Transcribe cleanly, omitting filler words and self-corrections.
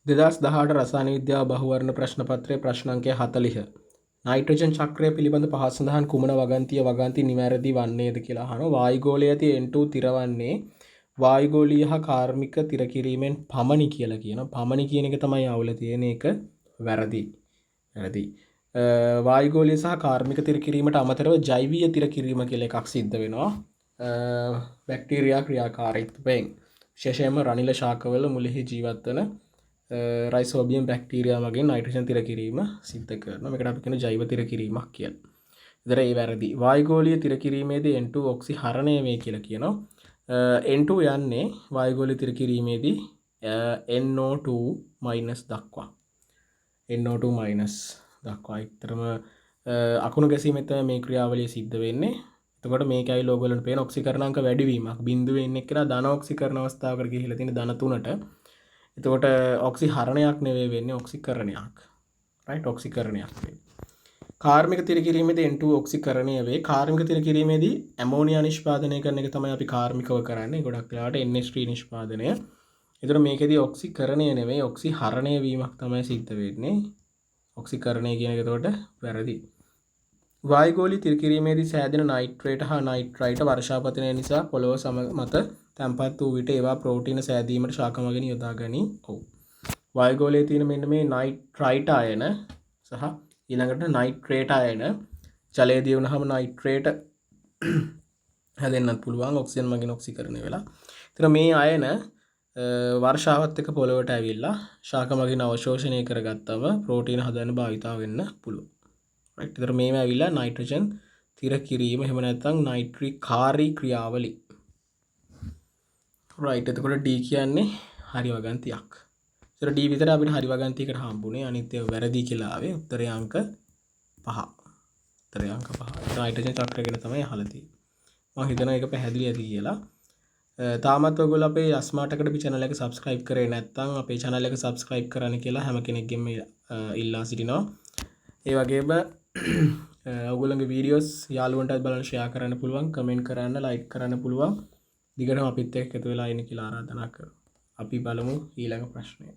2018 රසායන විද්‍යාව බහුවර්ණ ප්‍රශ්න පත්‍රයේ ප්‍රශ්න අංකය 40. නයිට්‍රජන් චක්‍රය පිළිබඳ පහත් සඳහන් කුමන වගන්ති නිවැරදි වන්නේද කියලා අහනවා. වායුගෝලයේ ඇති N2 තිරවන්නේ වායුගෝලීය හා කාර්මික තිර කිරීමෙන් පමණි කියලා කියනවා. පමණි කියන එක තමයි අවුල තියෙන එක වැරදි. වැරදි. වායුගෝලීය සහ කාර්මික තිර කිරීමට අමතරව ජෛවීය තිර කිරීම කියලා එකක් සිද්ධ වෙනවා. බැක්ටීරියා ක්‍රියාකාරීත්වයෙන් විශේෂයෙන්ම රනිල ශාකවල මුලෙහි ජීවත් වන රයිසෝබියම් බැක්ටීරියා මගින් නයිට්‍රජන් තිර කිරීම සිද්ධ කරනවා. මේකට අපි කියන ජෛව තිර කිරීමක් කියලා. ඉතින් ඒ වැරදි. වායුගෝලීය තිර කිරීමේදී N2 ඔක්සි හරණය වේ කියලා කියනවා. N2 යන්නේ වායුගෝලීය තිර කිරීමේදී NO2- දක්වා. NO2- දක්වා. ඊතරම අකුණු ගැසීමෙන් තමයි මේ ක්‍රියාවලිය සිද්ධ වෙන්නේ. එතකොට මේකයි ලෝගෝ වලින් පේන ඔක්සිකරණාංක වැඩිවීමක්. බිඳුවේ ඉන්න එක්කලා ධන ඔක්සිකරණ අවස්ථාවකට ගිහිලා තියෙන ධන 3ට. එතකොට ඔක්සි හරණයක් නෙවෙයි වෙන්නේ ඔක්සිකරණයක්. රයිට් ඔක්සිකරණයක් වෙන්නේ. කාර්මික තිර කිරීමේදී N2 ඔක්සිකරණය වේ. කාර්මික තිර කිරීමේදී ඇමෝනියා නිෂ්පාදනය කරන එක තමයි අපි කාර්මිකව කරන්නේ. ගොඩක් වෙලාවට NH3 නිෂ්පාදනය. එතකොට මේකෙදී ඔක්සිකරණය නෙවෙයි ඔක්සිහරණය වීමක් තමයි සිද්ධ වෙන්නේ. ඔක්සිකරණය කියන එක එතකොට වැරදි. වායුගෝලීය තිර කිරීමේදී සෑදෙන නයිට්‍රේට හා නයිට්‍රයිට වර්ෂාපතනය නිසා පොළොව මත තැන්පත් වූ විට ඒවා ප්‍රෝටීන සෑදීමට ශාකමගින් යොදා ගනී. ඔව්. වායුගෝලයේ තියෙන මෙන්න මේ නයිට්‍රයිට අයන සහ ඊළඟට නයිට්‍රේට අයන ජලයේ දිය වුණාම නයිට්‍රේට හැදෙන්නත් පුළුවන් ඔක්සිජන් මගින් ඔක්සිකරණය වෙලා. ඒතර මේ අයන වර්ෂාවත් එක්ක පොළොවට ඇවිල්ලා ශාක මගින් අවශෝෂණය කරගත්තම ප්‍රෝටීන හදන්න භාවිතා වෙන්න පුළුවන්. රයිට්. ඒතර මේව ඇවිල්ලා නයිට්‍රජන් තිර කිරීම එහෙම නැත්නම් නයිට්‍රිකාරී ක්‍රියාවලි. රයිට්. එතකොට D කියන්නේ හරි වගන්තියක්. ඒතර D විතර අපිට හරි වගන්තියකට හම්බුනේ. අනිත් ඒවා වැරදි කියලා ආවේ. උත්තරේ අංක 5. උත්තරේ අංක 5. නයිට්‍රජන් චක්‍රය ගැන තමයි අහලා තියෙන්නේ. මම හිතනවා ඒක පැහැදිලි ඇති කියලා. තාමත් ඔයගොල්ලෝ අපේ ස්මාර්ට් අකඩමි channel එක subscribe කරේ නැත්නම් අපේ channel එක subscribe කරන්න කියලා හැම කෙනෙක්ගෙම ඉල්ලා සිටිනවා. ඒ වගේම ඔයගොල්ලන්ගේ වීඩියෝස් යාළුවන්ටත් බලන්න share කරන්න පුළුවන්, comment කරන්න, like කරන්න පුළුවන්. දිගටම අපිත් එක්ක එකතු වෙලා ඉන්න කියලා ආරාධනා කරනවා. අපි බලමු ඊළඟ ප්‍රශ්නය.